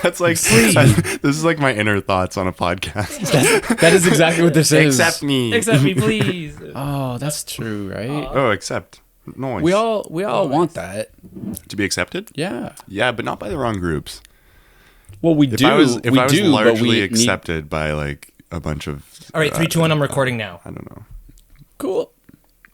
That's like this is like my inner thoughts on a podcast. That is exactly what this is. Accept me. Accept me, please. Oh, that's true, right? Oh, accept. Noise. We all want that. To be accepted? Yeah. Yeah, but not by the wrong groups. Well, we If do. I was but largely we accepted by like a bunch of All right, 3, 2, 1. I'm recording now. I don't know. Cool.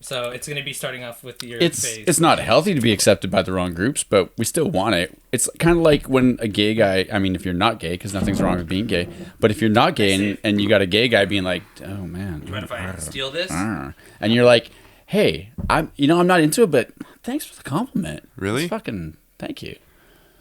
So it's going to be starting off with your phase. It's not healthy to be accepted by the wrong groups, but we still want it. It's kind of like when a gay guy, I mean, if you're not gay, because nothing's wrong with being gay, but if you're not gay and you got a gay guy being like, oh man, You mind if I steal this? and you're like, hey, I'm not into it, but thanks for the compliment. Really? It's fucking thank you.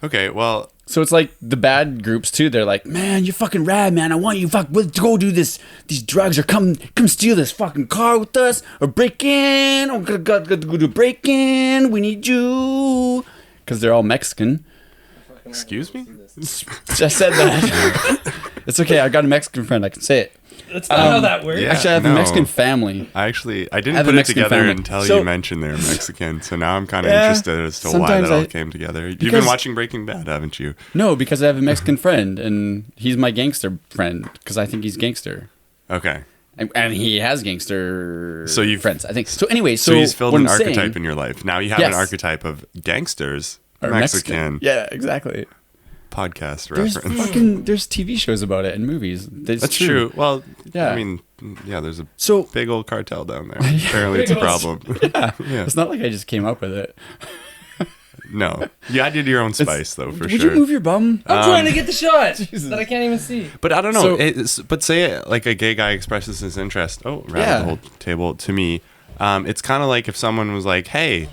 Okay, well, So it's like the bad groups too. They're like, man, you're fucking rad, man. I want you let's go do these drugs or come steal this fucking car with us or break in. Or go to break in. We need you. Because they're all Mexican. excuse me? Just said that. It's okay. I got a Mexican friend. I can say it. That's not how that works. yeah. Actually, I have a no. Mexican family. I didn't have a put it Mexican together family. until So- you mentioned they're Mexican. So now I'm kind of Yeah, interested as to why sometimes that all I- came together. You've because- been watching Breaking Bad, haven't you? No, because I have a Mexican friend, and he's my gangster friend because I think he's gangster. Okay. And he has gangster So you've- friends, I think. So anyway, So he's filled what an I'm saying- archetype in your life. Now you have an Yes. archetype of gangsters, or Mexican Yeah, exactly. podcast There's reference. there's TV shows about it and movies. That's true. Well, Yeah. I mean, yeah, there's a So big old cartel down there. Apparently it's a problem. Yeah. it's not like I just came up with it. No. You added your own spice, though, for Would sure. you move your bum? I'm trying to get the shot that I can't even see. But I don't know. So- But say like a gay guy expresses his interest. Oh, rather Yeah. the whole table to me. It's kind of like if someone was like, "Hey,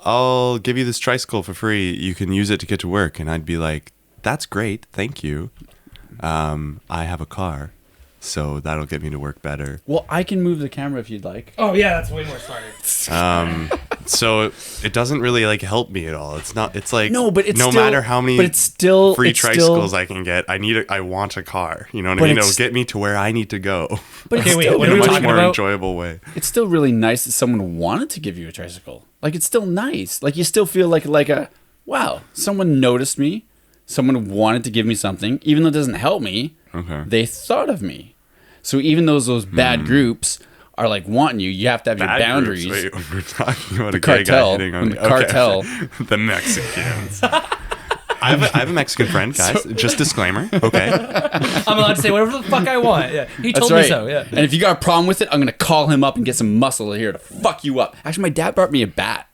I'll give you this tricycle for free. You can use it to get to work," and I'd be like, "That's great, thank you. I have a car, so that'll get me to work better." Well, I can move the camera if you'd like. Oh, yeah, that's way more smart. So it doesn't really like help me at all. It's not. It's like No, but it's no still- matter how many but it's still- free it's tricycles still- I can get. I want a car. You know what I But mean? It'll it's- get me to where I need to go But Okay, it's wait, still what in are a we much talking more about? enjoyable way. it's still really nice that someone wanted to give you a tricycle. Like it's still nice. Like you still feel like a wow, someone noticed me. Someone wanted to give me something, even though it doesn't help me. Okay. They thought of me. So even though those bad groups are like wanting you, you have to have Bad your boundaries. groups. Wait, we're talking about a cartel, gay guy hitting on the cartel. the Mexicans. I have a Mexican friend, guys. Just disclaimer. Okay. I'm allowed to say whatever the fuck I want. Yeah, he That's told right. me so. Yeah. And if you got a problem with it, I'm gonna call him up and get some muscle here to fuck you up. Actually, my dad brought me a bat.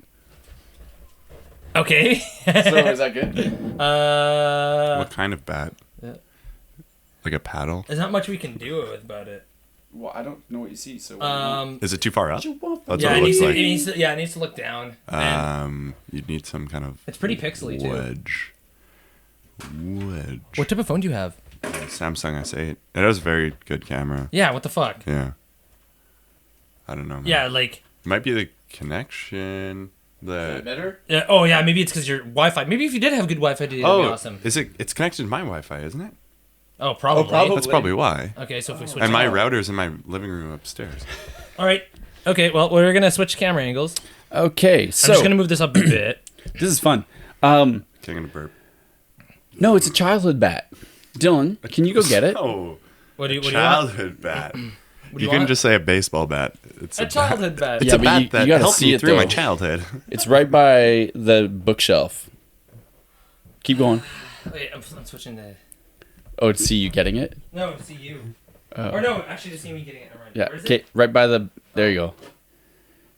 Okay. So is that good? What kind of bat? Yeah. Like a paddle? There's not much we can do about it. Well, I don't know what you see. So Is it too far up? That's Yeah, what it it needs looks to, like. it needs to look down. And You'd need some kind of it's pretty pixely too. wedge. What type of phone do you have? Samsung S8. It has a very good camera. Yeah, what the fuck? Yeah. I don't know. Man. Yeah, like It might be the connection. The better? oh yeah, maybe it's because your Wi-Fi. Maybe if you did have good Wi-Fi, it'd be awesome. is it? It's connected to my Wi-Fi, isn't it? Oh, probably. probably. That's probably why. Okay, so if we switch. And my it- router's in my living room upstairs. All right. Okay, well, we're gonna switch camera angles. Okay, so I'm just gonna move this up a bit. this is fun. Okay, I'm gonna burp. No, it's a childhood bat. Dylan, can you go get it? Oh, What do you? What do you want? childhood bat. What do You you can want? just say a baseball bat. It's A childhood bat. It's Yeah, a but bat you that gotta helped see me it, through my though. childhood. It's right by the bookshelf. Keep going. Wait, I'm switching to. Oh, to see you getting it? No, to see you. Oh. Or no, actually to see me getting it. Never mind. Yeah, Where is okay, it? right by the... There you go.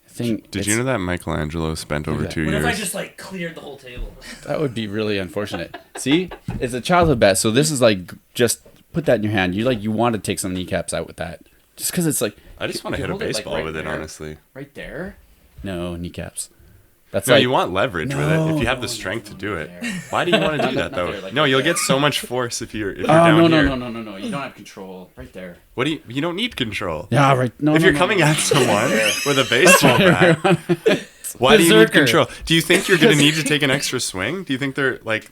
I think Did you know that Michelangelo spent over that. 2 What years? if I just like cleared the whole table? That would be really unfortunate. See? It's a childhood bat, so this is like... Just put that in your hand. You want to take some kneecaps out with that. Just because it's like... I just want to you hit a hold it, like, baseball right with it, there. honestly. Right there? No, kneecaps. That's No, like... you want leverage with it if you have the strength to do it. Why do you want to do that though? there, like No, right you'll there. get so much force if you're Oh, down here. no. You don't have control. Right there. What do you don't need control. Yeah, right. No, If no, you're no, coming no. at someone with a baseball bat, why do you need Berserker. control? Do you think you're going to need to take an extra swing? Do you think they're like,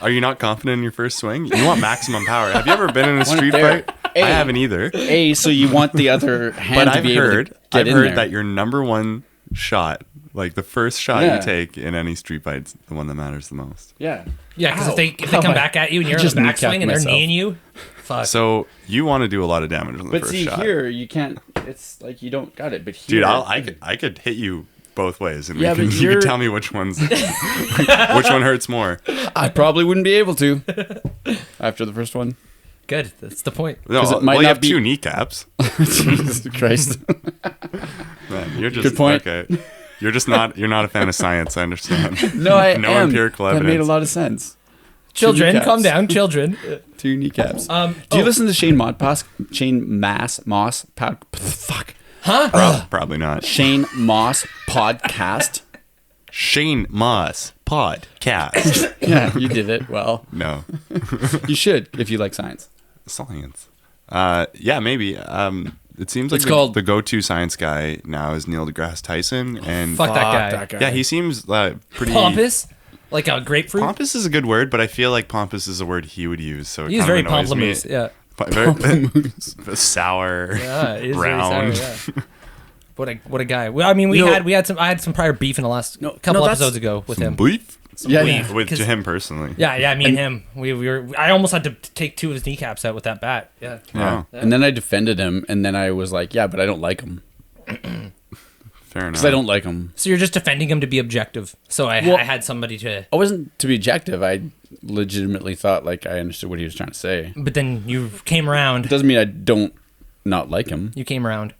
are you not confident in your first swing? You want maximum power. Have you ever been in a street there. fight? Hey. I haven't either. A, so you want the other hand But to I've be able heard, to get in there. that your number one shot Like the first shot Yeah. you take in any street fight's the one that matters the most. Yeah. Yeah, because Ow. if they come back at you and you're in just the kneecapped backswing and they're myself. kneeing you, fuck. So you want to do a lot of damage on the But first see, shot. here you can't. It's like you don't got it. But here, Dude, I could hit you both ways, and Yeah, but you you're- can tell me which one hurts more. I probably wouldn't be able to after the first one. Good. That's the point. No, 'Cause it might well, you not have be- 2 kneecaps. Jesus Christ. Man, you're just Good point. okay. You're not a fan of science. I understand. No, I No am. empirical That made a evidence. lot of sense. Children, kneecaps. calm down, children. 2 kneecaps. Do you oh. listen to Shane Moss? Fuck. Probably not. Shane Moss podcast. Shane Moss podcast. Yeah, you did it well. No, You should if you like science. science. Yeah, maybe. It seems like It's called- the go-to science guy now is Neil deGrasse Tyson, and Fuck that guy. yeah, he seems pretty Pompous, like a grapefruit. Pompous is a good word, but I feel like pompous is a word he would use. So it He's kind very of annoys me. pomplamoose. Yeah. Very sour, Yeah, it is brown. very sour, yeah. What a guy. Well, I mean, I had some prior beef in the last couple that's- episodes ago with him. Beef Yeah, beef. with 'Cause- to him personally. Yeah, me and him. We were. I almost had to take 2 of his kneecaps out with that bat. Yeah. Wow. And then I defended him, and then I was like, yeah, but I don't like him. Fair enough. Because I don't like him. So you're just defending him to be objective. So I had somebody to. I wasn't to be objective. I legitimately thought like I understood what he was trying to say. But then you came around. Doesn't mean I don't not like him. You came around.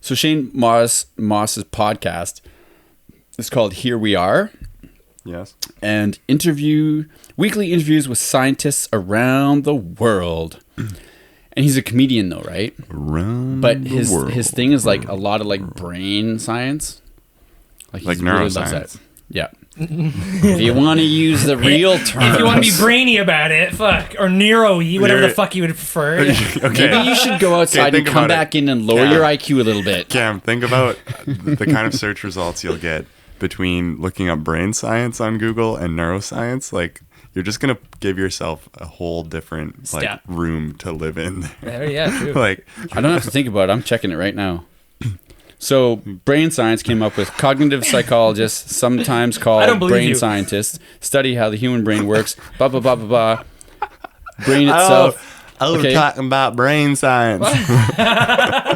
So Shane Moss's podcast is called Here We Are, Yes. and weekly interviews with scientists around the world. And he's a comedian though, right? Around But the his world. his thing is like a lot of like brain science. Like he really loves neuroscience. that. Yeah. If you want to use the real terms. If you want to be brainy about it, fuck. Or Nero-y, whatever the You're- fuck you would prefer. Okay. Maybe you should go outside think and come about it. back in and lower Yeah. your IQ a little bit. Cam, think about the kind of search results you'll get between looking up brain science on Google and neuroscience. Like, you're just gonna give yourself a whole different like Step. room to live in. Yeah, true. Like, I don't have to think about it. I'm checking it right now. So, brain science came up with cognitive psychologists, sometimes I don't called believe brain you. scientists, study how the human brain works. Blah blah blah blah blah. Brain itself. we're Okay. talking about brain science.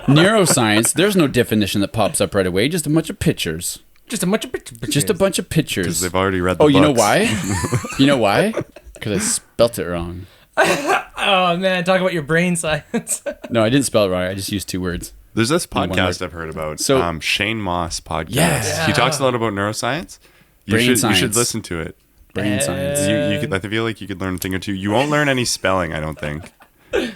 Neuroscience. There's no definition that pops up right away. Just a bunch of pictures. Just a bunch of pictures. Just a bunch of Because pictures. they've already read the Oh, you know books. why? You know why? Because I spelt it wrong. Oh, man. Talk about your brain science. No, I didn't spell it wrong. I just used 2 words. There's this one podcast word. I've heard about. So- Shane Moss podcast. Yes. He talks a lot about neuroscience. You Brain should science. listen to it. Brain science. You could, I feel like you could learn a thing or two. You won't learn any spelling, I don't think.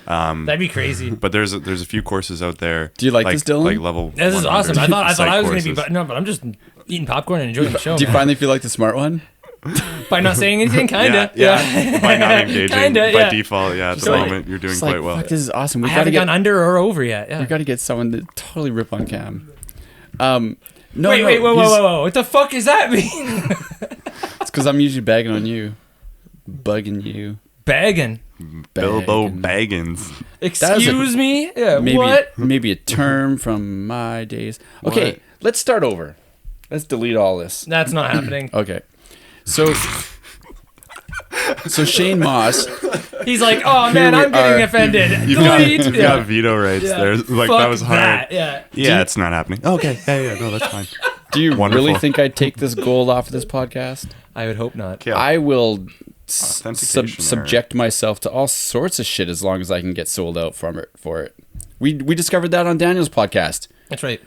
That'd be crazy. But there's a few courses out there. Do you like this, Dylan? Like level. This is 100 awesome. I thought psych I was going to be, courses. but no, but I'm just eating popcorn and enjoying the show. Do you man. finally feel like the smart one? By not saying anything, kinda. Yeah. By not engaging. Kinda, by yeah. default, yeah. At the like- moment, you're doing It's like, quite well. fuck, this is awesome. I We gotta haven't get gone under or over yet. Yeah. we gotta get someone to totally rip on Cam. No, Wait, no, whoa. What the fuck does that mean? It's because I'm usually bagging on you, bugging you. Bagging. Bilbo Bagging. Baggins. Excuse me? Yeah, Maybe what? maybe a term from my days. Okay, What? let's start over. Let's delete all this. That's not happening. Okay, so Shane Moss. He's like, oh man, we I'm getting are. offended. You've got, Delete. you've Yeah. got veto rights Yeah. there. Like, Fuck that was hard. that, Yeah. Yeah, it's not happening. Okay. Yeah. No, that's fine. Do you Wonderful. really think I'd take this gold off of this podcast? I would hope not. Okay, I will Authentication error. subject myself to all sorts of shit as long as I can get sold out for it. We discovered that on Daniel's podcast. That's right.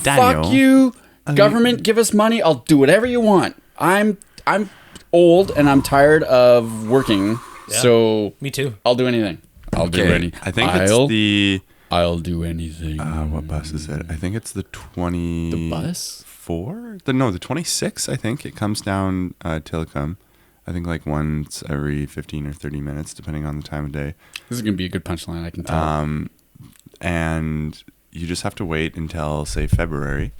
Daniel. Fuck you, government. Give us money. I'll do whatever you want. I'm old and I'm tired of working, Yeah. so Me too. I'll do anything. I'll do Okay, anything. I think it's the. I'll do anything. What bus is it? I think it's the 20. The bus? 4? The 26. I think it comes down Tillicum. I think like once every 15 or 30 minutes, depending on the time of day. This is gonna be a good punchline. I can tell. And you just have to wait until say February,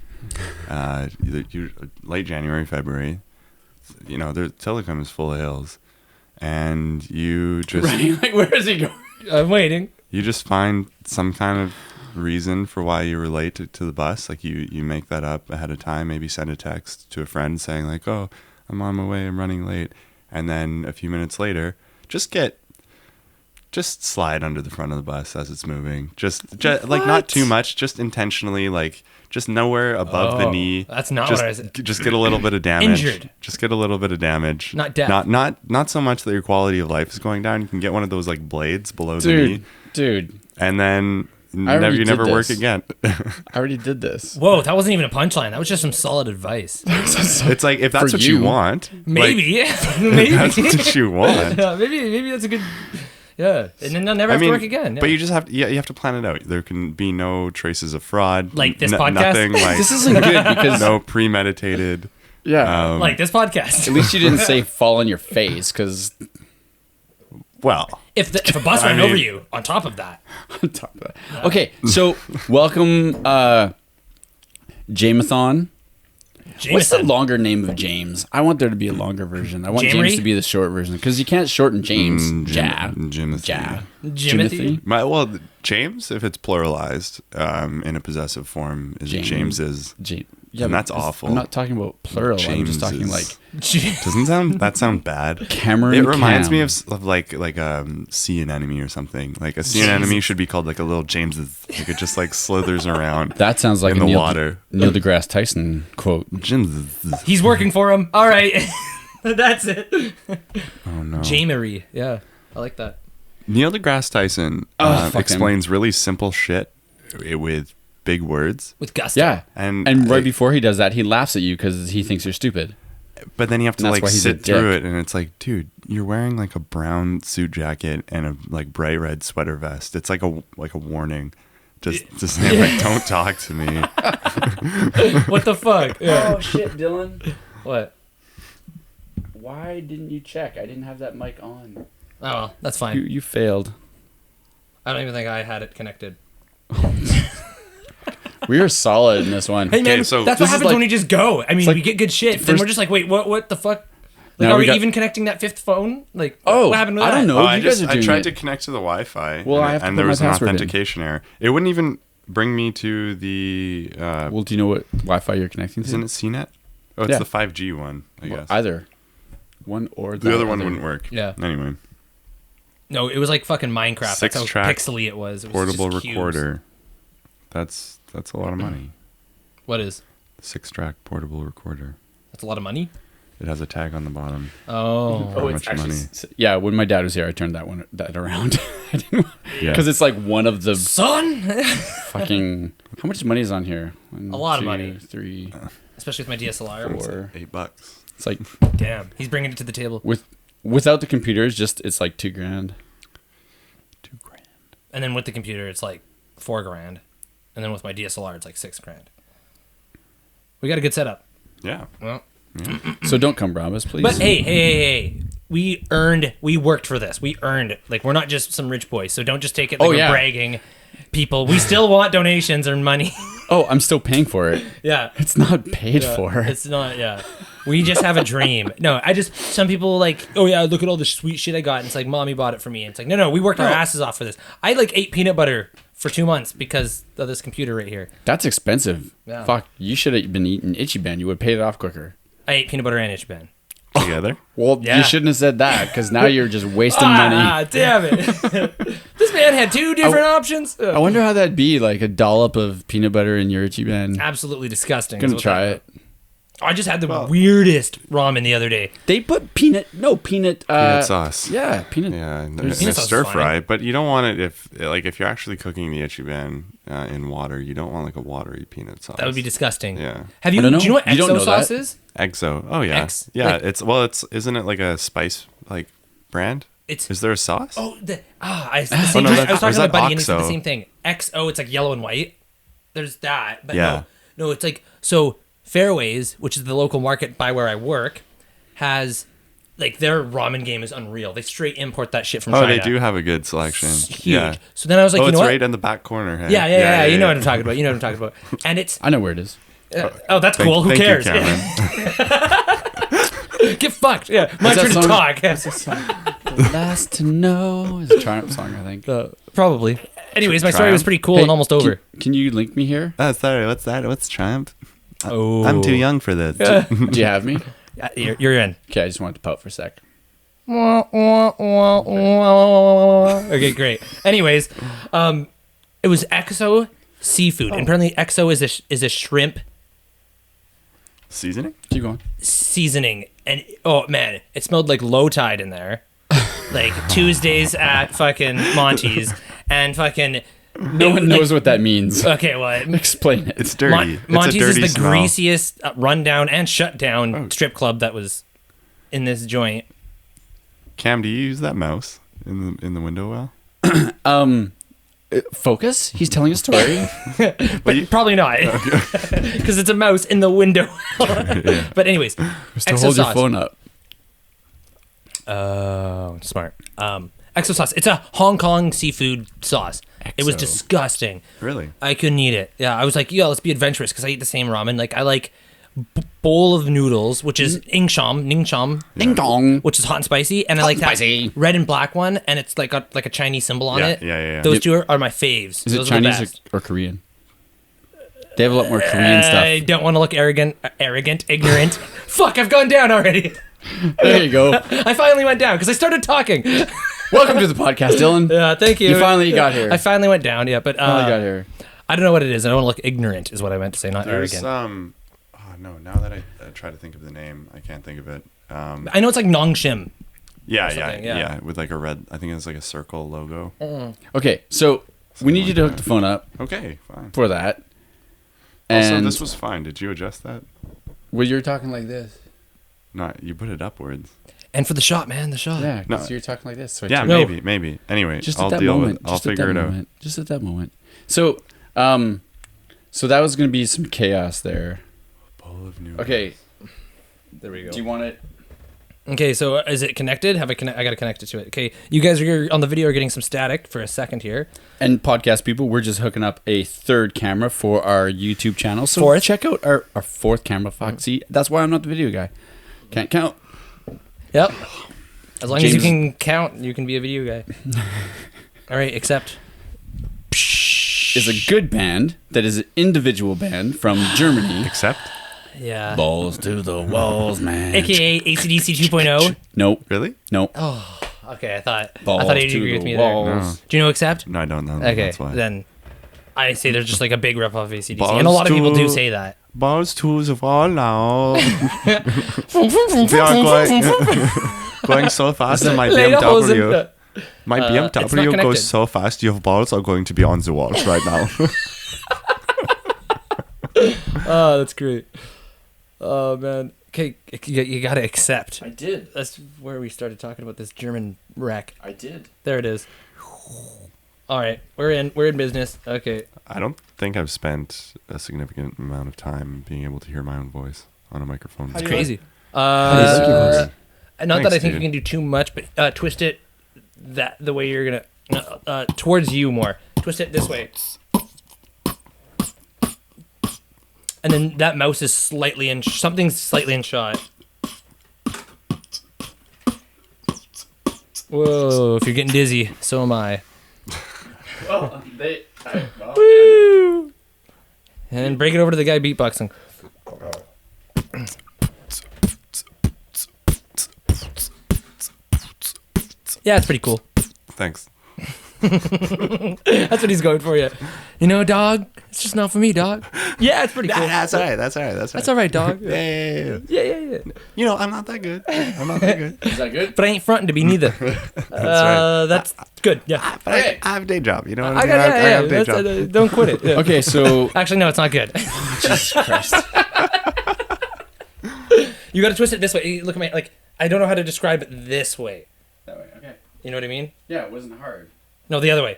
late January, February. You know, Tillicum is full of hills, and you just Right? Like, where is he going? I'm waiting. you just find some kind of reason for why you were late to the bus. Like you make that up ahead of time. Maybe send a text to a friend saying like, "Oh, I'm on my way. I'm running late." And then a few minutes later, just slide under the front of the bus as it's moving. Just like not too much. Just intentionally, like just nowhere above the knee. That's not just, what I said. Just get a little bit of damage. Injured. Just get a little bit of damage. Not death. Not so much that your quality of life is going down. You can get one of those like blades below the knee. Dude. And then you did never work this. again. I already did this. Whoa, that wasn't even a punchline. That was just some solid advice. It's like if that's For what you you. want, Maybe. like, Maybe. that's what you want. Yeah, maybe that's a good. Yeah, and then they'll never have to work again. Yeah. But you just have to, you have to plan it out. There can be no traces of fraud, Like this podcast? Nothing like This isn't good because no premeditated. yeah. like this podcast. At least you didn't say fall on your face because Well, If a bus ran over you, on top of that. on top of that. Okay, so welcome Jamathon. What's the Jameson. longer name of James? I want there to be a longer version. I want Jamery? James to be the short version because you can't shorten James. Jimothy. Jimothy? James, if it's pluralized in a possessive form, is James. James's. Yeah, And but that's awful. I'm not talking about plural. I'm just talking James's. like Doesn't that sound bad? Cameron. It reminds Cam. me of like sea anemone or something. Like a sea anemone should be called like a little James's. Like it just like slithers around. That sounds like in a the Neil, water. Neil deGrasse Tyson quote. James's. He's working for him. All right. That's it. Oh no. Jamery. Yeah. I like that. Neil deGrasse Tyson fuck him. explains really simple shit with big words. With gusto. Yeah, And right like- before he does that, he laughs at you because he thinks you're stupid. But then you have to And that's like why he's a sit through dick. it, and it's like, dude, you're wearing like a brown suit jacket and a like bright red sweater vest. It's like a warning. Just say like, don't talk to me. What the fuck? Yeah. Oh shit, Dylan! What? Why didn't you check? I didn't have that mic on. Oh, well, that's fine. You failed. I don't even think I had it connected. We are solid in this one. Hey man, Okay, so that's this what is happens like- when we just go. I mean, like we get good shit, then first- we're just like, wait, what the fuck? Like, Now are we we got- even connecting that fifth phone? Like, Oh, what happened with I that? don't know. Oh, you guys are I doing tried it. to connect to the Wi-Fi. Well, I have to and put there my was an password in. authentication error. It wouldn't even bring me to the. Well, do you know what Wi-Fi you're connecting to? Isn't it CNET? Oh, it's Yeah. the 5G one, I guess. Either one or The other one wouldn't work. Yeah. Anyway, No, it was like fucking Minecraft. That's how 6-track pixely it was. It was portable just cubes. recorder. That's a lot of money. What is? 6-track portable recorder. That's a lot of money. It has a tag on the bottom. Oh. How much money? Yeah, when my dad was here, I turned that around. Yeah. Because it's like one of the Son, fucking. How much money is on here? One, A lot of 2, money. 3, especially with my DSLR. 4. $8. It's like Damn, he's bringing it to the table. without the computers, it's like $2,000. $2,000. And then with the computer, it's like $4,000. And then with my DSLR, it's like $6,000. We got a good setup. Yeah. Well, So don't come rob us, please. but hey. We worked for this. We earned it. Like, we're not just some rich boys. So don't just take it like Oh, we're yeah. bragging. People, we still want donations or money. Oh, I'm still paying for it. Yeah. It's not paid for. It's not, yeah. We just have a dream. No, some people like, oh yeah, look at all the sweet shit I got. And it's like, mommy bought it for me. And it's like, no, we worked our asses off for this. I like ate peanut butter for 2 months because of this computer right here. That's expensive. Yeah. Fuck, you should have been eating Ichiban. You would have paid it off quicker. I ate peanut butter and Ichiban. Together? Well, Yeah. you shouldn't have said that because now you're just wasting money. Ah, damn it. This man had two different options. I wonder how that'd be, like a dollop of peanut butter in your Ichiban. Absolutely disgusting. Gonna is what try that- it. I just had the weirdest ramen the other day. They put peanut Peanut sauce. Yeah, peanut. Yeah, and Peanut a sauce is stir fine. fry, but you don't want it if you're actually cooking the Ichiban in water. You don't want like a watery peanut sauce. That would be disgusting. Yeah. Have you? I don't know. Do you know what You don't exo know sauce that. is? Exo. Oh yeah. Yeah. like- Isn't it like a spice like brand? It's Is there a sauce? the same no, thing. that- I was or talking is to my that buddy and he said the OXO? same thing. XO, it's like yellow and white. There's that, but Yeah. no, it's like so. Fairways, which is the local market by where I work, has like their ramen game is unreal. They straight import that shit from Oh, China. they do have a good selection. It's huge. Yeah. So then I was like, Oh, you know it's what? right in the back corner. Hey? Yeah. You know what I'm talking about. And it's I know where it is. oh, that's cool. Who Thank cares? You, Cameron. Get fucked. Yeah, my that turn to song? talk. The last to know is a Triumph song, I think. Probably. Anyways, my story was pretty cool and almost over. Can you link me here? Oh, sorry. What's that? What's Triumph? Oh, I'm too young for this. Do you have me? Yeah, you're in. Okay, I just wanted to pout for a sec. Okay, great. Anyways, it was XO seafood, and apparently XO is a shrimp Seasoning? Keep going. seasoning, and oh man, it smelled like low tide in there, like Tuesdays at fucking Monty's, and fucking. No one knows what that means. Okay, well, Explain it. It's dirty. It's Monty's a dirty is the smell. greasiest rundown and shut down strip club that was in this joint. Cam, do you use that mouse in the window well? Focus. He's telling a story. But probably not, because it's a mouse in the window. But anyways, to exo hold your sauce. phone up. Oh, smart. Exo sauce. It's a Hong Kong seafood sauce. It was Exo. disgusting. Really? I couldn't eat it. Yeah, I was like, yo, let's be adventurous because I eat the same ramen. Like, I like bowl of noodles, which is ning Ding dong. which is hot and spicy, and I Hot like and that spicy. red and black one, and it's like got like a Chinese symbol on Yeah, it. yeah. Those two are my faves. Is it Those are the Chinese best. or Korean? They have a lot more Korean I stuff. don't want to look arrogant, ignorant. Fuck, I've gone down already. There you go. I finally went down because I started talking. Welcome to the podcast, Dylan. Thank you. You finally got here. I finally went down. Yeah, but Finally got here. I don't know what it is. I don't want to look ignorant. Is what I meant to say, not There's arrogant. oh no, now that I try to think of the name, I can't think of it. I know it's like Nongshim. Yeah, something, yeah. with like a red, I think it's like a circle logo. Okay, so we need you to hook the phone up Okay, fine. for that. Also, And this was fine. Did you adjust that? well, you're talking like this. No, you put it upwards. And for the shot, man, the shot. Yeah, No. so you're talking like this. So I Yeah, turned- No. maybe. Anyway, Just I'll at that deal moment. with. I'll Just at figure that it out. moment. Just at that moment. So, so that was gonna be some chaos there. Bowl of noodles. Okay, There we go. do you want it? Okay, so is it connected? I got to connect it to it. Okay, you guys are on the video are getting some static for a second here. And podcast people, we're just hooking up a third camera for our YouTube channel. So Fourth? check out our fourth camera. Fuck, see, that's why I'm not the video guy. Can't count. Yep. As long as you James- can count, you can be a video guy. All right, accept. Is a good band that is an individual band from Germany. Except, Yeah. Balls to the walls, man. AKA ACDC 2.0. Nope. really? Nope. Okay, I thought Balls you'd to agree the with me walls. there. Do you know accept? No, I don't know. Okay, That's why. then I say there's just like a big rip off ACDC, Balls and a lot of people do to- say that. Balls to the wall now. We are going so fast in my BMW. My it's not BMW connected. goes so fast. Your balls are going to be on the walls right now. Oh, that's great. Oh man. Okay, you gotta accept. I did. That's where we started talking about this German wreck. I did. There it is. All right, we're in business. Okay. I don't think I've spent a significant amount of time being able to hear my own voice on a microphone. It's crazy. Not Not that I Thanks, think dude. you can do too much, but twist it the way you're gonna towards you more. Twist it this way, and then that mouse is slightly in something's slightly in shot. Whoa! If you're getting dizzy, so am I. Well, Woo! And then break it over to the guy beatboxing. Yeah, it's pretty cool. Thanks. That's what he's going for, yeah. You know, dog, it's just not for me, dog. Yeah, it's pretty cool. That's all right. That's all right. That's all right, dog. Yeah. Yeah. You know, I'm not that good. I'm not that good. is that good? But I ain't fronting to be neither. That's good. Yeah. But I have a day job. You know what I I mean? got I have a day yeah. job. Don't quit it. Yeah. Okay, so Actually, no, it's not good. Jesus Christ. You got to twist it this way. Look at my I don't know how to describe it this way. That way. Okay. You know what I mean? Yeah, it wasn't hard. No, the other way.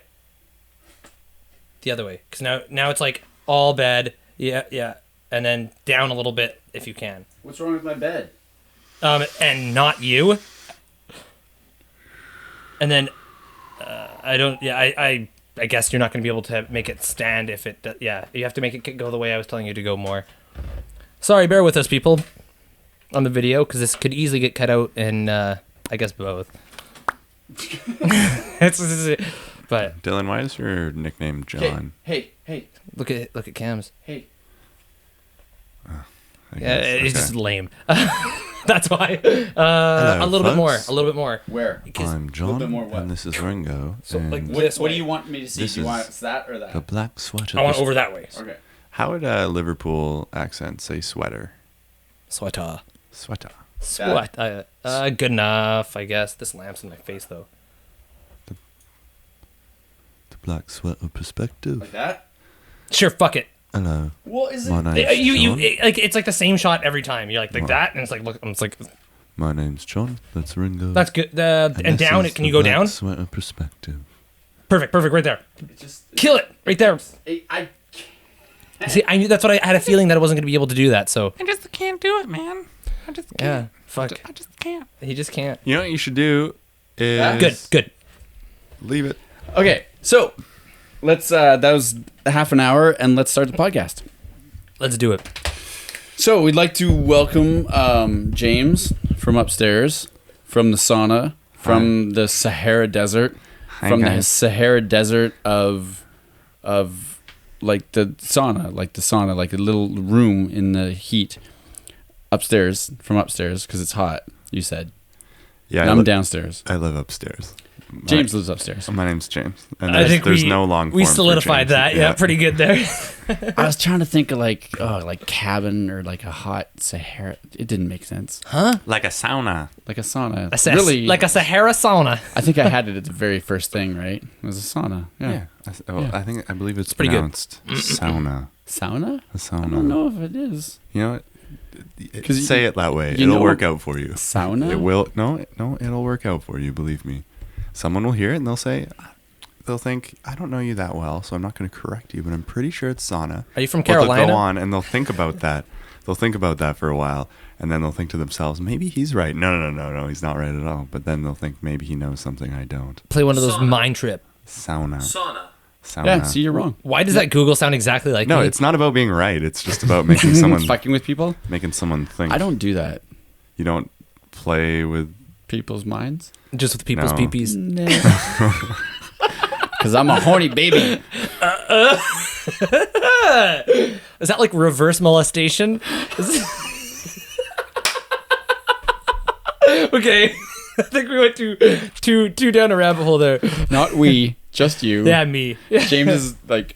The other way, because now it's like all bed. Yeah, and then down a little bit if you can. What's wrong with my bed? And not you. And then I don't. Yeah, I guess you're not going to be able to make it stand if it. Yeah, you have to make it go the way I was telling you to go more. Sorry, bear with us, people, on the video, because this could easily get cut out in I guess both. But Dylan, why is your nickname John? Hey. look at Cam's. Hey. I Yeah, guess. it's Okay. just lame. That's why. Hello, A little bit more. folks. A little bit more. Where? I'm John, bit more what? and this is Ringo. So, like, and this What way. do you want me to see? This Do you want is that or that? the black sweater. I want over that way. Okay. How would a Liverpool accent say sweater? Sweater. Sweater. Sweat. Good enough, I guess. This lamp's in my face, though. The black sweater perspective. Like that? Sure, fuck it. Hello. What is My it? name's John. Like it's like the same shot every time. You're like that, and it's like look, it's like My name's John. That's Ringo. that's good. And this down is it. Can the you go black down? Sweater perspective. Perfect, right there. It just, Kill it right there. I See, I knew that's what I had a feeling that I wasn't going to be able to do that. So I just can't do it, man. I just can't. yeah, fuck. I just can't. He just can't. You know what you should do is Good. leave it. Okay, so let's. That was half an hour, and let's start the podcast. Let's do it. So we'd like to welcome James from upstairs, from the sauna, from the Sahara Desert, Hi, from the guys. Sahara Desert of like the sauna, like a little room in the heat upstairs, because it's hot. You said. Yeah, And I'm downstairs. I live upstairs. James lives upstairs. My name's James, and I think there's no long. we form for solidified James. that. Yeah, pretty good there. I was trying to think of like cabin or like a hot Sahara. It didn't make sense. Like a sauna. Like a sauna. Really, like a Sahara sauna. I think I had it at the very first thing, right? It was a sauna. Yeah. I believe it's pretty good. pronounced sauna. Sauna? A sauna. I don't know if it is. You know what? 'Cause Say it that way. you It'll know- work out for you. Sauna? It will. No. It'll work out for you. Believe me. Someone will hear it and they'll think, I don't know you that well, so I'm not going to correct you, but I'm pretty sure it's sauna. Are you from But they'll Carolina? go on and they'll think about that. They'll think about that for a while, and then they'll think to themselves, maybe he's right. No, he's not right at all. But then they'll think maybe he knows something I don't. Play one of those mind trip. Sauna. Sauna. Yeah, see, you're wrong. Why does that Google sound exactly like No, me? it's not about being right. It's just about making someone Fucking with people? think. I don't do that. You don't play with. People's minds? just with people's No. peepees. Because I'm a horny baby. Is that like reverse molestation? Okay. I think we went too down a rabbit hole there. Not we, just you. Yeah, me. James is like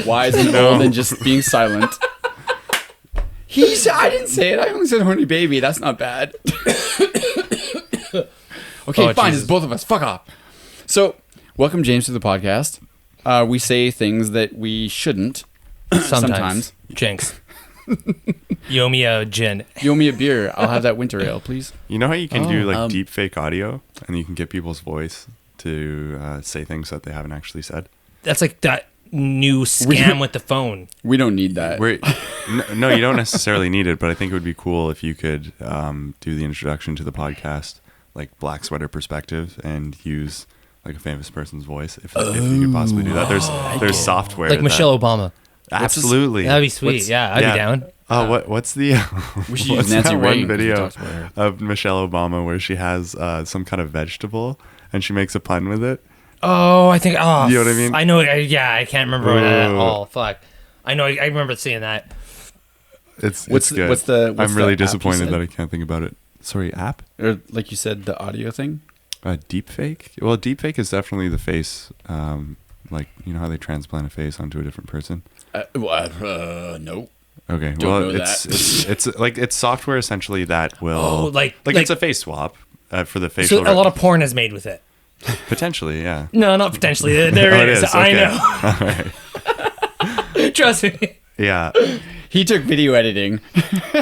wise and old and just being silent. I didn't say it. I only said horny baby. That's not bad. Okay, Oh, fine. Jesus. It's both of us. Fuck off. So, welcome James to the podcast. We say things that we shouldn't. Sometimes. Jinx. You owe me a gin. You owe me a beer. I'll have that winter ale, please. You know how you can do like um, deep fake audio, and you can get people's voice to say things that they haven't actually said. That's like that new scam with the phone. We don't need that. Where, no, you don't necessarily need it, but I think it would be cool if you could do the introduction to the podcast, like Black Sweater Perspective, and use like a famous person's voice. If you could possibly do that, there's software Like that- Michelle Obama. Absolutely, That'd be sweet. Yeah, I'd be down. Oh, what's the? We should what's use Nancy that Reagan, one 'cause we video talked about her. of Michelle Obama where she has some kind of vegetable and she makes a pun with it? Oh, I think. Oh, You know what I mean? I know. I can't remember it at Ooh. all. Fuck. I know. I remember seeing that. It's What's good. what's the I'm really app you disappointed said? that I can't think about it. Sorry, app? Or like you said, the audio thing. Deepfake? Well, deepfake is definitely the face. Like, you know how they transplant a face onto a different person? No. Okay, Don't well, know it's like it's software essentially that will Oh, like it's a face swap for the facial. So a lot of porn is made with it. potentially, yeah. No, not potentially. There Oh, it is. is, I okay. know. Trust me. Yeah, He took video editing,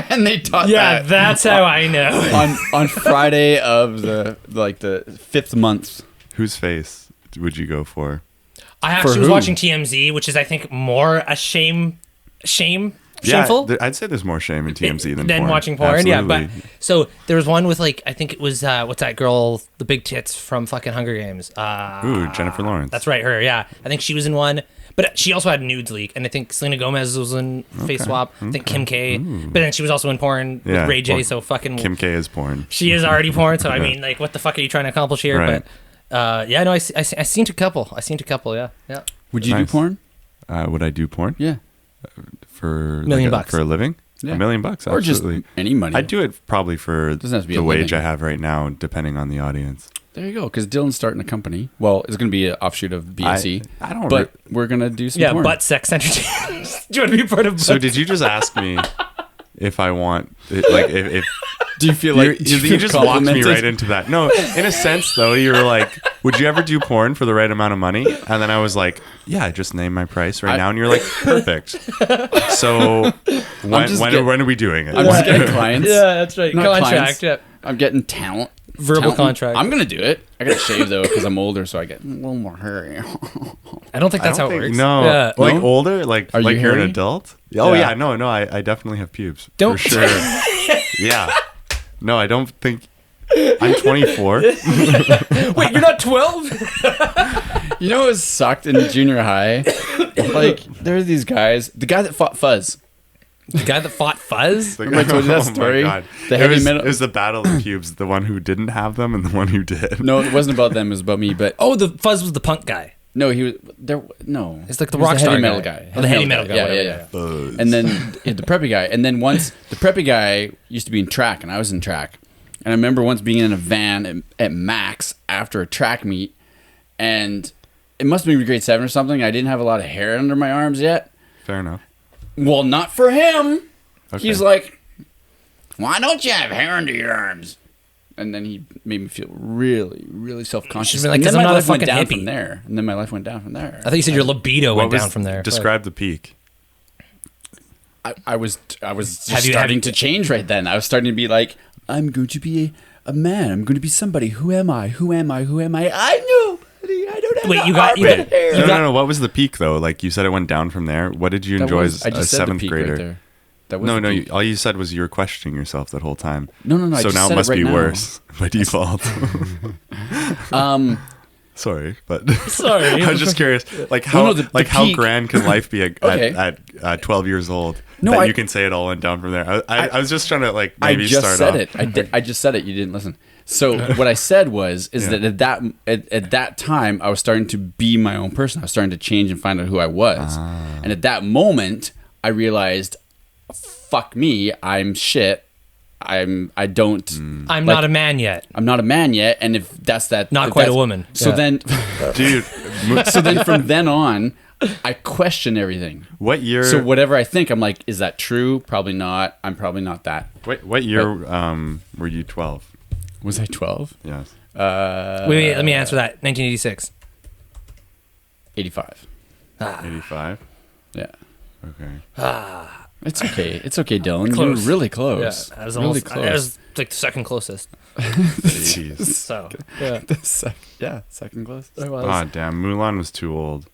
and they taught Yeah, that that's how I know. on Friday of the 5th month. whose face would you go for? I actually For was who? watching TMZ, which is I think more a shameful. Yeah, I'd say there's more shame in TMZ than porn. watching porn. Yeah, but Absolutely. so there was one with like I think it was what's that girl, the big tits from fucking Hunger Games. Ooh, Jennifer Lawrence. That's right, her. Yeah, I think she was in one, but she also had a nudes leak, and I think Selena Gomez was in Face Swap. I think Kim K, but then she was also in porn Yeah, with Ray J. well, So fucking Kim K is porn. she is already porn. So I mean, like, what the fuck are you trying to accomplish here? Right. Yeah, no, I seen a couple. Yeah. Would you do Nice. porn? Would I do porn Yeah. for Million bucks. for a living? Yeah. $1 million, Or absolutely. just any money. I'd do it probably for Doesn't have to be the a wage living. I have right now, depending on the audience. There you go. Because Dylan's starting a company. Well, it's going to be an offshoot of BSE. I don't. But we're going to do some Yeah, porn. butt sex entertainment. Do you want to be part of? So did you just ask me if I want like if do you feel you feel just walked me complimented? right into that? No, in a sense though, you were like, would you ever do porn for the right amount of money? And then I was like, yeah, I just named my price right now, and you're like, perfect. So when are we doing it? I'm just getting clients. Yeah, that's right. Not Contract. clients. Yeah. I'm getting talent. Verbal Talent. contract. I'm going to do it. I got to shave though because I'm older, so I get a little more hairy. I don't think that's I how don't it think- works. No, Yeah. like No? older, like Are you you're an hairy? adult. Oh Yeah. yeah, no, I definitely have pubes. Don't- for sure. Yeah, no, I don't think. I'm 24. Wait, you're not 12? You know what sucked in junior high? Like, there are these guys. The guy that fought Fuzz. The guy that fought Fuzz? Remember I told you that Oh my story? God. The it heavy was, metal- it was the battle of pubes. The one who didn't have them and the one who did. No, it wasn't about them. It was about me. But Oh, the Fuzz was the punk guy. no, he was there. No, It's like the He was rock heavy star metal guy. guy. Oh, the heavy metal guy, Yeah, whatever, yeah. Buzz. And then the preppy guy. And then once the preppy guy used to be in track, and I was in track. And I remember once being in a van at Max after a track meet, and it must have been grade 7 or something. I didn't have a lot of hair under my arms yet. Fair enough. Well, not for him. Okay. He's like, why don't you have hair under your arms? And then he made me feel really, really self-conscious. Should've been like, And 'cause then I'm my not a life went fucking down hippie. from there. And then my life went down from there. I thought you said your libido went was- down from there. Describe the peak. I was Have just you- starting have- to change right then. I was starting to be like, I'm going to be a man. I'm going to be somebody. Who am I? Who am I? Who am I? I know. I don't have Wait, the you got- armpit hair. No, got- no. What was the peak though? Like you said, it went down from there. What did you That enjoy was- as I a just said the 7th peak grader? right there. That was No, the no. peak. All you said was you were questioning yourself that whole time. No, I So just now said it must right be now. worse by default. Sorry, but Sorry. I was just curious, like how No, the how peak- grand can life be Okay. at 12 years old? No, that I- you can say it all went down from there. I was just trying to like I maybe just start said off. it. I just said it. You didn't listen. So what I said was Yeah. that at that time I was starting to be my own person. I was starting to change and find out who I was. And at that moment I realized, fuck me, I'm shit. I don't. I'm like- not a man yet. I'm not a man yet. And if that's that, Not if quite a that's- woman. So Yeah. then, Dude, so then from then on, I question everything. what year? So whatever I think, I'm like, is that true? Probably not. I'm probably not that. What year were you 12? Was I 12? Yes. Wait, let me answer that. 1986. 85. 85. Yeah. Okay. It's okay. It's okay, Dylan. Close. You're really close. Yeah, I was really almost, close. I was like the second closest. Jeez. So, yeah. Second close. I was. Oh damn, Mulan was too old.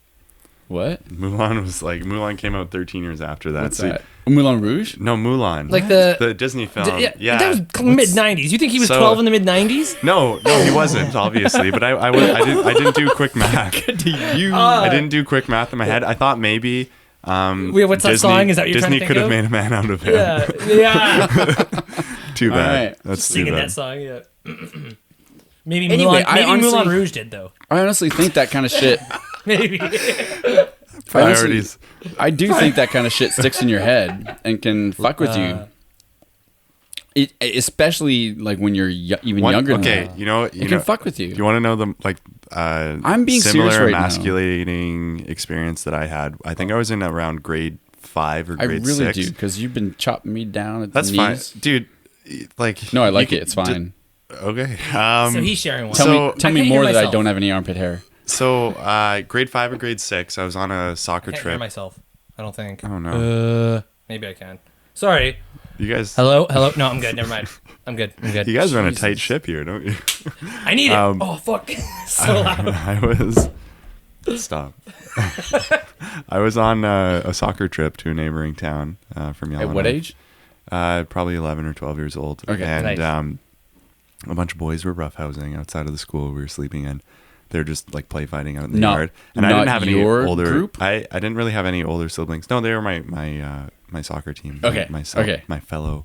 What? Mulan came out 13 years after that. What's So- that? Moulin Rouge? No, Mulan. Like the Disney film. Yeah. that was mid 90s. You think he was So- 12 in the mid 90s? No, he wasn't obviously. But I didn't do quick math. I didn't do quick math in my head. I thought maybe. Wait, what's that Disney, song? Is that what you're trying Disney to could think have of? made a man out of him. Yeah. Too bad. All right. That's too Singing bad. that song, yeah. Maybe Anyway, Mulan, I maybe honestly- Moulin Rouge did though. I honestly think that kind of shit. Maybe. Priorities. I do think that kind of shit sticks in your head and can fuck with you. It, especially like when you're even younger than Okay, that. you know, It can fuck with you. Do you want to know the I'm being similar serious right now. emasculating experience that I had? I think I was in around grade 5 or I grade really 6. do because you've been chopping me down at That's the fine, knees. dude. Like, No, I like you it. It's can- fine. Okay. So he's sharing one. Tell So- me I tell me can't more hear that I myself. don't have any armpit hair. So, grade 5 or grade 6, I was on a soccer I can't hear trip. myself. I don't think. Oh no, Maybe I can. Sorry. you guys. Hello? No, I'm good. Never mind. I'm good. You guys are on a tight ship here, don't you? I need it. Oh, fuck. So loud. I was. Stop. I was on a soccer trip to a neighboring town from Yellowknife. At what age? Probably 11 or 12 years old. Okay. And Nice. a bunch of boys were roughhousing outside of the school we were sleeping in. They were just like play fighting out in the Not- yard. And I not didn't have any your older group? I didn't really have any older siblings. No, they were my soccer team. Okay, okay. My fellow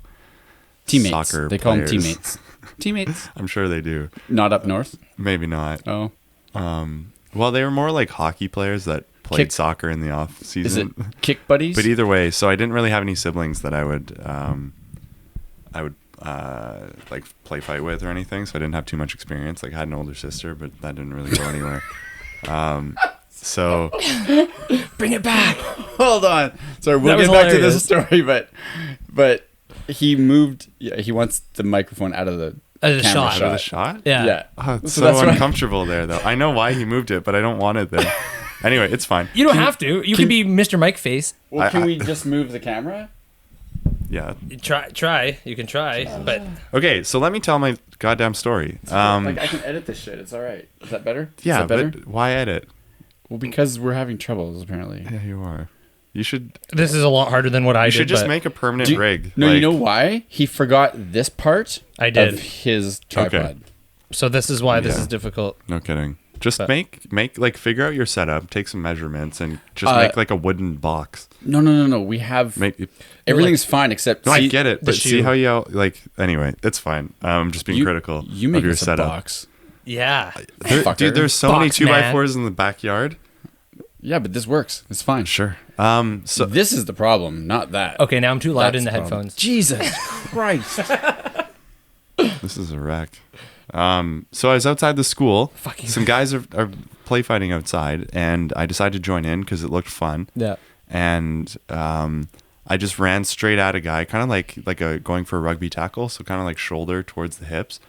Teammates. soccer They call them players. teammates. Teammates. I'm sure they do. Not up north. Maybe not. Oh. Well, they were more like hockey players that played soccer in the off Is season. it kick buddies? But either way, so I didn't really have any siblings that I would like play fight with or anything. So I didn't have too much experience. Like I had an older sister, but that didn't really go anywhere. So Bring it back. Hold on. Sorry, we'll That get was back to this hilarious. story, but he moved. Yeah, he wants the microphone out of the Out of the camera shot. out of the shot. Yeah. Yeah. Oh, it's So so that's why- uncomfortable there, though. I know why he moved it, but I don't want it there. Anyway, it's fine. You don't have to. You could be Mr. Mike Face. Well, can I- we just move the camera? Yeah. Try. You can try, but Okay, so let me tell my goddamn story. Like I can edit this shit. It's all right. Is that better? Is Yeah, that better? but why edit? Well, because we're having troubles apparently. Yeah, you are. You should. this is a lot harder than what I You did. should just but make a permanent Do you- rig. No, you like- know why? He forgot this part I did. of his tripod. So this is why this Yeah. is difficult. No kidding. Just But- make like figure out your setup, take some measurements, and just Uh, make like a wooden box. No. We have Make. everything's fine except No, I see, get it, the but see shoe. how you like. Anyway, it's fine. I'm just being critical You make of your us a setup. box. Yeah. Fucker. Dude, there's so many Box 2x4s in the backyard. Yeah, but this works. It's fine. Sure. So This is the problem, not that. Okay, now I'm too loud That's in the the problem. headphones. Jesus Christ. this is a wreck. So I was outside the school. Fucking- Some guys are play fighting outside, and I decided to join in because it looked fun. Yeah. And I just ran straight at a guy, kind of like a going for a rugby tackle, so kind of like shoulder towards the hips.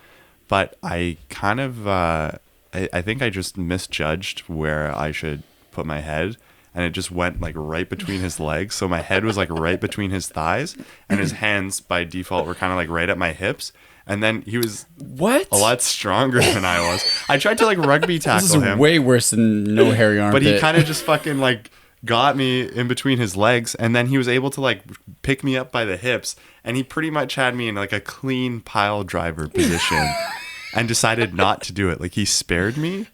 But I kind of I think I just misjudged where I should put my head, and it just went like right between his legs. So my head was like right between his thighs, and his hands by default were kind of like right at my hips. And then he was What? a lot stronger than I was. I tried to like rugby This tackle is him, way worse than no hairy armpit. but he kind of just fucking like got me in between his legs, and then he was able to like pick me up by the hips, and he pretty much had me in like a clean pile driver position. And decided not to do it. Like he spared me,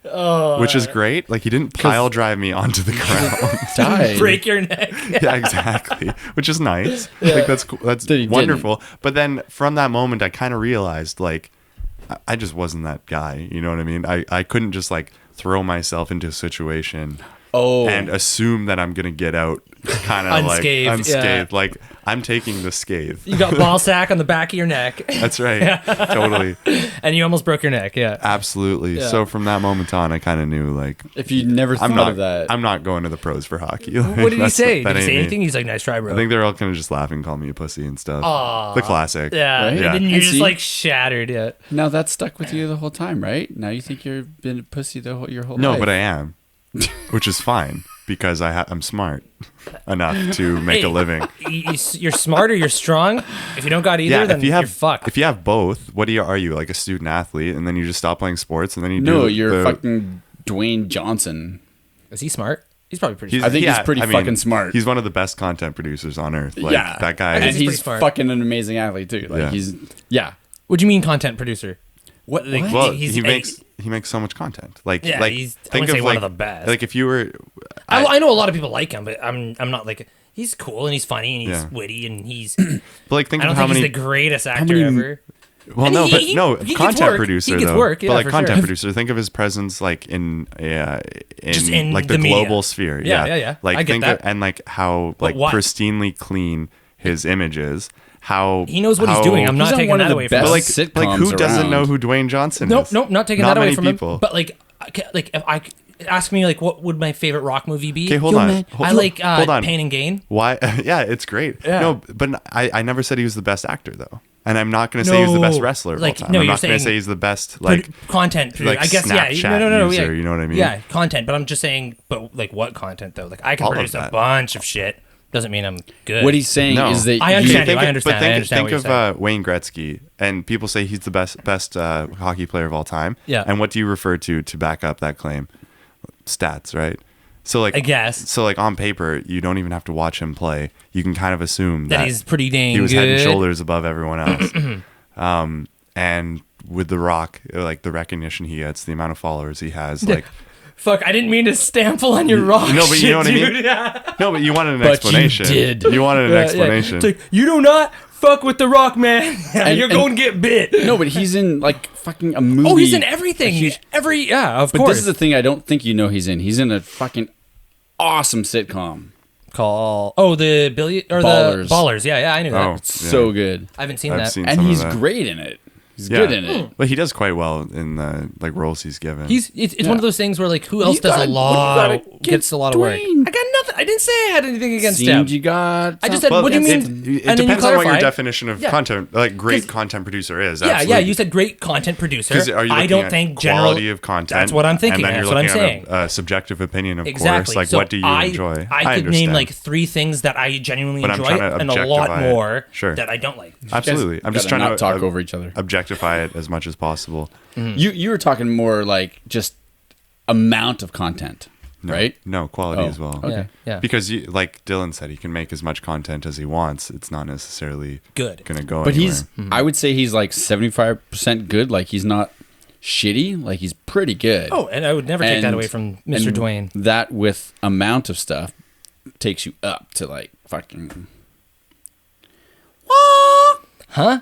which is great. Like he didn't pile drive me onto the ground. died. Break your neck. Yeah, exactly. Which is nice. Like that's cool. That's That he wonderful. But then from that moment, I kind of realized like I just wasn't that guy. You know what I mean? I couldn't just like throw myself into a situation Oh. and assume that I'm gonna get out kind of like Unscathed, unscathed. yeah. Like I'm taking the scathe. You got ball sack on the back of your neck, That's right. Totally. and you almost broke your neck. Yeah. Absolutely. Yeah. So from that moment on, I kind of knew like If you never thought I'm not of that. I'm not going to the pros for hockey. What did he That's- say? that Did he ain't say me. anything? He's like, "Nice try, bro." I think they're all kind of just laughing, calling me a pussy and stuff. Aw. The classic. yeah. Right? And Yeah. then you're And just see- like shattered. Yeah. Now that's stuck with you the whole time, right? Now you think you've been a pussy your whole No, life. but I am, which is fine because I'm smart enough to make a Hey. living. You're smart or you're strong. If you don't got either, Yeah, then if you have you're fucked. if you have both, what are you like a student athlete, and then you just stop playing sports, and then you No, do you're the, fucking Dwayne Johnson. Is he smart? He's probably pretty. I think he's pretty fucking smart. He's one of the best content producers on earth. Like, Yeah. that guy. I And guess he's he's pretty smart. fucking an amazing athlete too. Like Yeah. What do you mean, content producer? What? Like, Well, he's- he makes so much content. Like, Yeah, like he's- I think wouldn't say of one like of the best. Like if you were, I know a lot of people like him, but I'm not like. He's cool and he's funny and he's Yeah. witty and he's. but like think I of don't how think many. he's the greatest actor many- ever. Well, And no, he- but he- no, he gets content work. producer He gets though. work, yeah, but like for content sure. producer, think of his presence like in Just in like the the media. global sphere. Yeah, Yeah, yeah. Like I get think that. and like how like what? pristinely clean his image is. How He knows what he's how- doing. I'm He's not on taking one of that the away from best him. But like sitcoms who doesn't around. know who Dwayne Johnson Nope, is? nope, not taking Not that away many from people. him. But like if I ask me like what would my favorite rock movie be? Okay, hold Yo, on. man, I like hold on. Pain and Gain. Why? Yeah, it's great. Yeah. No, but I never said he was the best actor though, and I'm not going to say he was the best No, wresler of like, all time. no, I'm you're not going to saying say he's the best like Content, like I guess. Yeah, Snapchat no, user, yeah. you know what I mean? Yeah, content. But I'm just saying. But like, what content though? Like, I can All of produce a that. bunch of shit. Doesn't mean I'm good. What he's saying No. is that I you- understand. Think I of- understand. But think, I understand think what of you're saying. Wayne Gretzky, and people say he's the best hockey player of all time. Yeah. And what do you refer to back up that claim? Stats, right? So like, I guess. So like on paper, you don't even have to watch him play. You can kind of assume that that he's pretty dang he was good. head and shoulders above everyone else. And with The Rock, like the recognition he gets, the amount of followers he has, like Fuck, I didn't mean to stample on your rock. No, but you shit, know what I mean? dude. Yeah. no, but you wanted an But you explanation. did. You wanted an Yeah, yeah. explanation. It's like, you do not fuck with the Rock, man. You're going to get bit. No, but he's in like fucking a movie. Oh, he's in everything. Of But course. this is the thing I don't think you know he's in. He's in a fucking awesome sitcom. The Billy or Ballers. the Ballers. Yeah, I knew that. Oh, It's so good. I haven't seen I've that. seen And some of he's that. great in it. He's Yeah. good in it. But he does quite well in the like roles he's given. It's one of those things where like who else You does gotta- a what do you lot gotta gets a lot of work. Dwayne? I got nothing. I didn't say I had anything against Seemed him. you got. I just said, Well, what do you it- mean? It And then you depends on what your clarified. definition of Yeah. content, like great 'Cause- content producer is. Yeah, Absolutely. you said great content producer. 'Cause are you I looking don't at think quality of content. That's what I'm thinking. And then That's you're what I'm looking saying. at a subjective opinion, of Exactly. course. Like, So what do you enjoy? I could name understand. like 3 things that I genuinely But I'm enjoy, trying to and a lot objectify it. more Sure. that I don't like. Absolutely. I'm just Gotta trying not to talk over each other. objectify it as much as possible. You were talking more like just amount of content, right? No, quality Oh, as well. okay. Yeah. Because, like Dylan said, he can make as much content as he wants. It's not necessarily Good. going to go But anywhere. he's, I would say he's like 75% good. Like he's not shitty. Like he's pretty good. Oh, and I would never take that And- away from Mr. and Dwayne. That with amount of stuff takes you up to like fucking. Huh?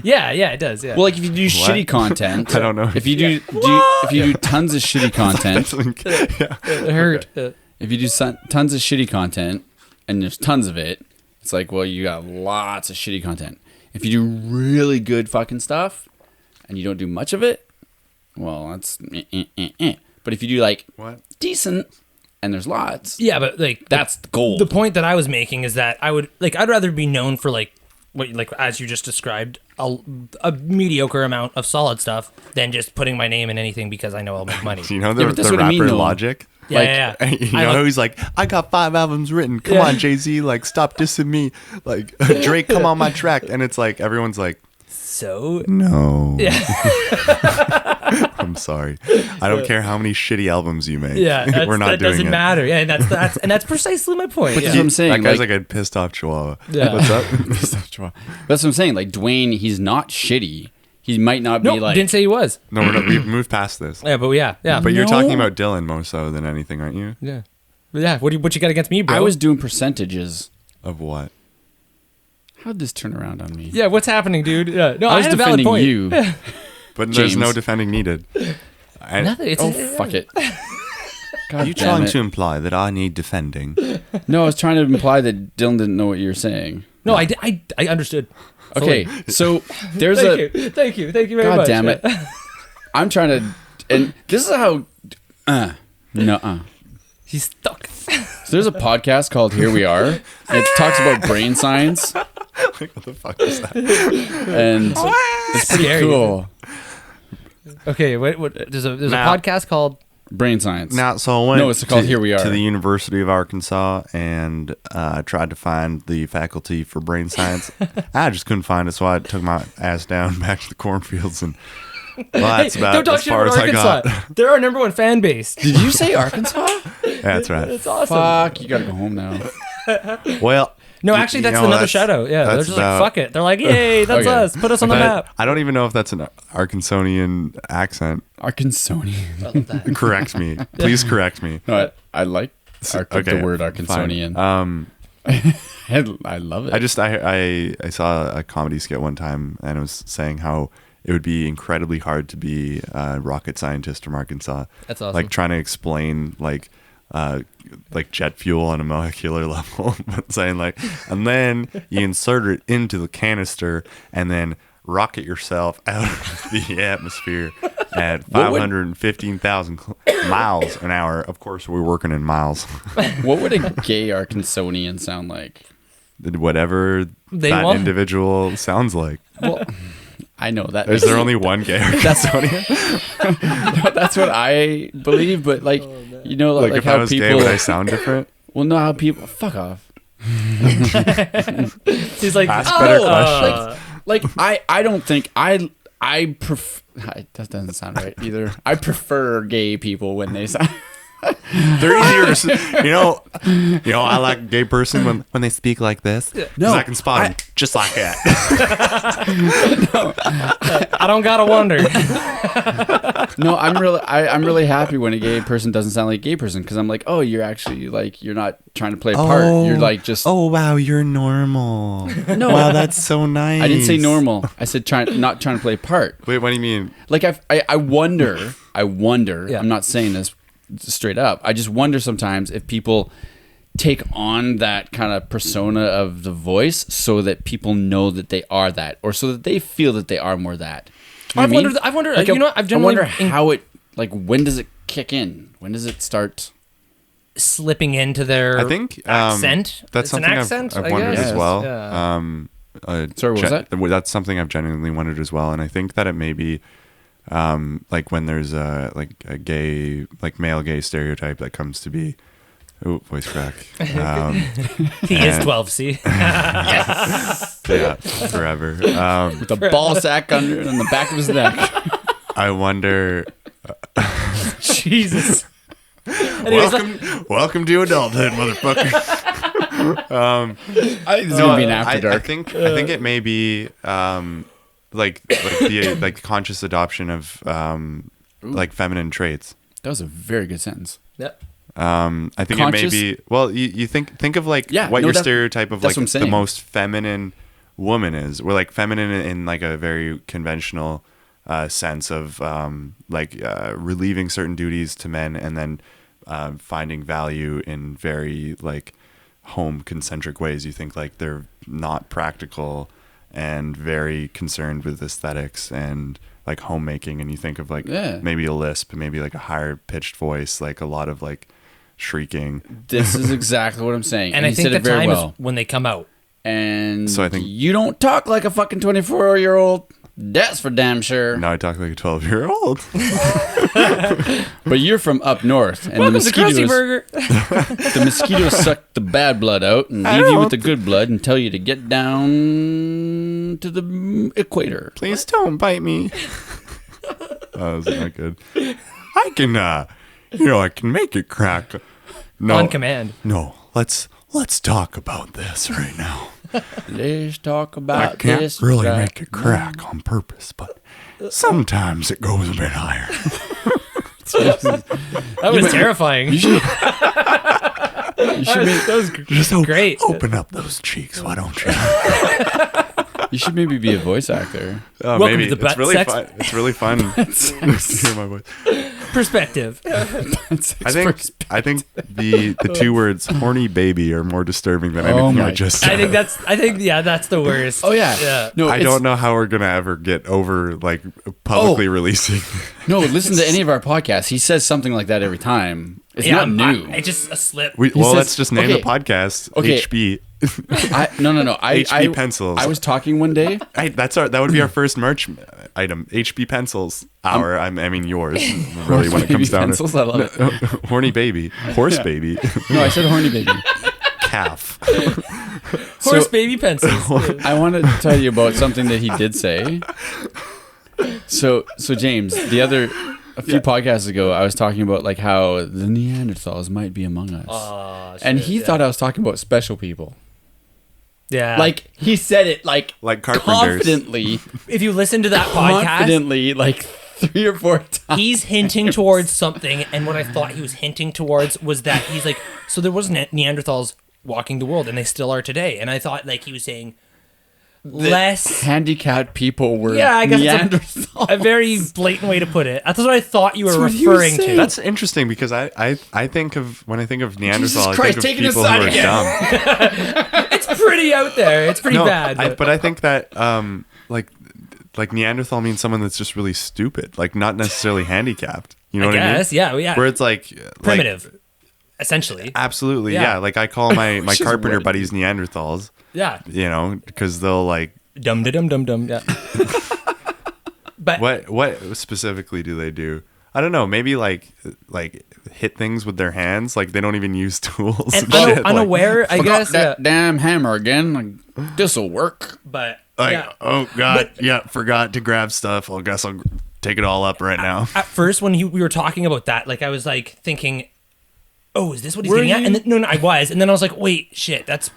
yeah, it does. Yeah. Well, like if you do shitty content, I don't know. If you if you do tons of shitty content, it hurt. if you do tons of shitty content, and there's tons of it, it's like, well, you got lots of shitty content. If you do really good fucking stuff, and you don't do much of it, well, that's But if you do like What? decent, and there's lots, Yeah, but like that's the goal. the point that I was making is that I'd rather be known for like what like as you just described a mediocre amount of solid stuff than just putting my name in anything because I know I'll make money. Do you know Yeah, the, but that's the what I rapper mean, though. Logic? Yeah, Like, yeah. You I know, look- he's like, I got 5 albums written. Come Yeah. on, Jay-Z. Like, stop dissing me. Like, Drake, come on my track. And it's like, everyone's like, So no. yeah, I'm sorry. I don't care how many shitty albums you make. yeah, We're not that doing doesn't it. matter. Yeah, and that's precisely my point. But Yeah. that's what I'm saying. That guy's like, like a pissed off chihuahua. Yeah. What's up? that's what I'm saying. Like Dwayne, he's not shitty. He might not be Nope, like. didn't say he was. No, we've moved past this. Yeah, but yeah. But you're No. talking about Dylan more so than anything, aren't you? Yeah. But yeah, what you got against me, bro? I was doing percentages. Of what? How'd this turn around on me? Yeah, what's happening, dude? Yeah. No, I was had a valid defending point. you. But there's no James. defending needed. Nothing. It's Oh, fuck it. God Are you damn trying it. to imply that I need defending? No, I was trying to imply that Dylan didn't know what you were saying. No, I understood. Okay, so there's Thank you very God much. damn it. I'm trying to. And this is how. No. He's stuck. So there's a podcast called Here We Are. And it talks about brain science. Like, what the fuck is that? And it's pretty Scary. cool. Okay, what there's a Now- podcast called Brain science. Now, so I went No, it's called Here We Are. to the University of Arkansas and tried to find the faculty for brain science. I just couldn't find it, so I took my ass down back to the cornfields and well, that's Hey, about don't talk as shit far about as I got. Arkansas. They're our number 1 fan base. Did you say Arkansas? That's right. It's awesome. Fuck, you gotta go home now. Well, No, y- actually, you that's know, another shout out. Yeah, they're that's just about- like, fuck it. They're like, yay, that's Okay. us. Put us on the but map. I don't even know if that's an Arkansonian accent. Arkansonian. Correct me. Please correct me. No, I like the word fine. Arkansonian. I love it. I saw a comedy skit one time and it was saying how it would be incredibly hard to be a rocket scientist from Arkansas. That's awesome. Like trying to explain like jet fuel on a molecular level, but saying like, and then you insert it into the canister and then rocket yourself out of the atmosphere at 515,000 miles an hour. Of course, we're working in miles. What would a gay Arkansonian sound like? Whatever They that want- individual sounds like. Well, I know that. Is there only one gay Arkansonian? That's what I believe, but like, you know, Like, like if how I was people. gay, would I sound different? Well, no, how people. Fuck off. He's like, Ask better questions. Like I don't think I prefer. That doesn't sound right either. I prefer gay people when they sound. They're easier to, I like a gay person when they speak like this. No, I can spot them just like that. I don't gotta wonder. No, I'm really happy when a gay person doesn't sound like a gay person, because I'm like, oh, you're actually like, you're not trying to play a part. You're like just. Oh wow, you're normal. No, Wow, that's so nice. I didn't say normal. I said not trying to play a part. Wait, what do you mean? Like I wonder. Yeah. I'm not saying this straight up. I just wonder sometimes if people take on that kind of persona of the voice so that people know that they are that, or so that they feel that they are more that. You know I've what I mean? wondered. Like, I've I generally wonder how it, like, when does it kick in? When does it start? slipping into their I think accent. That's It's an something accent, I've I wondered guess. as well. Yeah. Sorry, what was that? That's something I've genuinely wondered as well, and I think that it may be like when there's a gay, like male gay stereotype that comes to be. Oh, voice crack. He is 12, see? Yeah, forever. With a ball sack on the back of his neck. I wonder. Jesus. Anyways, Welcome to adulthood, motherfucker. I think it's gonna be an after dark. I think it may be like the conscious adoption of like feminine traits. That was a very good sentence. Yep. I think Conscious? it may be. Well, you think of like Yeah, what no, your that- stereotype of that's like what I'm the saying. most feminine woman is. We're like feminine in like a very conventional sense of relieving certain duties to men, and then finding value in very like home concentric ways. You think like they're not practical and very concerned with aesthetics and like homemaking, and you think of like maybe a lisp, maybe like a higher pitched voice, like a lot of like shrieking. This is exactly what I'm saying. And I he think said the it very time well. is when they come out. And So I think- you don't talk like a fucking 24-year-old. That's for damn sure. Now I talk like a 12-year-old. But you're from up north, and Welcome to Krusty mosquitoes, Burger. the mosquitoes suck the bad blood out and leave you with the good blood and tell you to get down to the equator. Please don't bite me. Oh, that's not good. I can, I can make it crack. No, On command. no. Let's talk about this right now. Let's talk I about can't this. really right make it crack on purpose, but sometimes it goes a bit higher. That was terrifying. You should make, That was Just great. open up those cheeks, why don't you? you should maybe be a voice actor. Oh, Welcome maybe to the it's butt really sex- fun. It's really fun to hear my voice. Perspective. I think the two words "horny baby" are more disturbing than anything my I just said. I think that's the worst. Oh yeah. Yeah. No, I don't know how we're gonna ever get over like publicly releasing. No, listen to any of our podcasts. He says something like that every time. It's not new. It's just a slip. Let's just name the okay, podcast okay. HB. No. HB pencils. I was talking one day. That would be our first merch item. HB pencils. I mean yours. Really, when it comes down pencils, I love it. to horny baby, horse baby, No, I said horny baby. calf. Horse So- baby pencils. I want to tell you about something that he did say. So James, a few podcasts ago, I was talking about like how the Neanderthals might be among us, and he thought I was talking about special people. Yeah. Like he said it like Carpenters. confidently, if you listen to that podcast, confidently, like 3 or 4 times. he's hinting towards something, and what I thought he was hinting towards was that he's like, so there was Neanderthals walking the world, and they still are today. And I thought like he was saying less. Handicapped people were Yeah, I guess Neanderthals. A very blatant way to put it. That's what I thought you were That's what he was referring to. saying. That's interesting because I think of when I think of Neanderthal, I Christ, think taking of a people who side are again. dumb. It's pretty out there. It's pretty bad. But I think that like Neanderthal means someone that's just really stupid, like not necessarily handicapped. You know I what guess, I mean? yeah. Where it's like Primitive, essentially. Absolutely, Yeah. yeah. Like I call my Which is carpenter what- buddies Neanderthals. Yeah. Because they'll like. Dum dum dum dum. Yeah. But What specifically do they do? I don't know. Maybe like hit things with their hands. Like they don't even use tools. and shit. Like- unaware, I Forgot guess. that damn hammer again. Like, this'll work. But Like, yeah. oh god, forgot to grab stuff. I guess I'll take it all up right now. At first, when we were talking about that, like I was like thinking, oh, is this what he's Were getting at? you- And then, no, I was. And then I was like, wait, shit, that's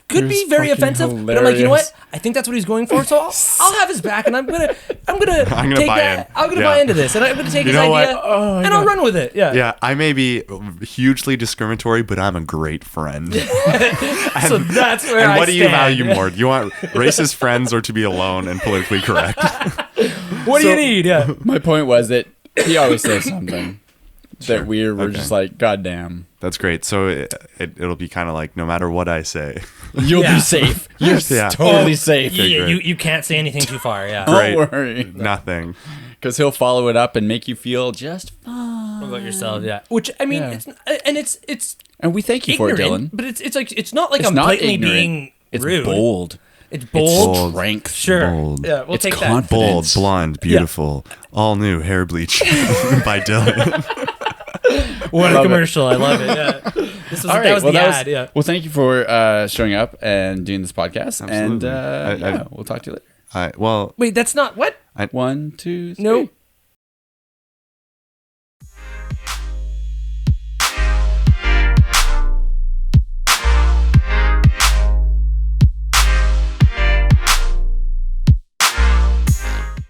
could be very fucking offensive. But I'm like, you know hilarious. what? I think that's what he's going for. So I'll have his back, and I'm gonna take buy that. in. I'm gonna Yeah. buy into this, and I'm gonna take his know what? idea, and I'll run with it. Yeah. Yeah, I may be hugely discriminatory, but I'm a great friend. So that's where And I what do you stand. value more? Do you want racist friends or to be alone and politically correct? What do you need? Yeah. My point was that he always says something that we're just like, God damn. That's great. So it'll be kind of like, no matter what I say. You'll Yeah. be safe. You're Yeah. totally safe. Yeah, great. you can't say anything too far. Yeah. Great. Don't worry. Nothing. Because he'll follow it up and make you feel just fine. What about yourself? Yeah. Which I mean, Yeah. it's And we thank you for it, ignorant, Dylan. but it's like it's not like It's I'm not blatantly ignorant. being It's rude. bold. It's bold. bold. Strength. Sure. Bold. Yeah, we'll It's take that. confident. Bold, Confidence. blonde, beautiful, all new hair bleach by Dylan. What a Love it. commercial! I love it. Yeah. This was All right. that was well, the that ad. Yeah. Well, thank you for showing up and doing this podcast. Absolutely. And I- yeah, we'll talk to you later. Well, Wait, that's not what? 1, 2, 3. Nope.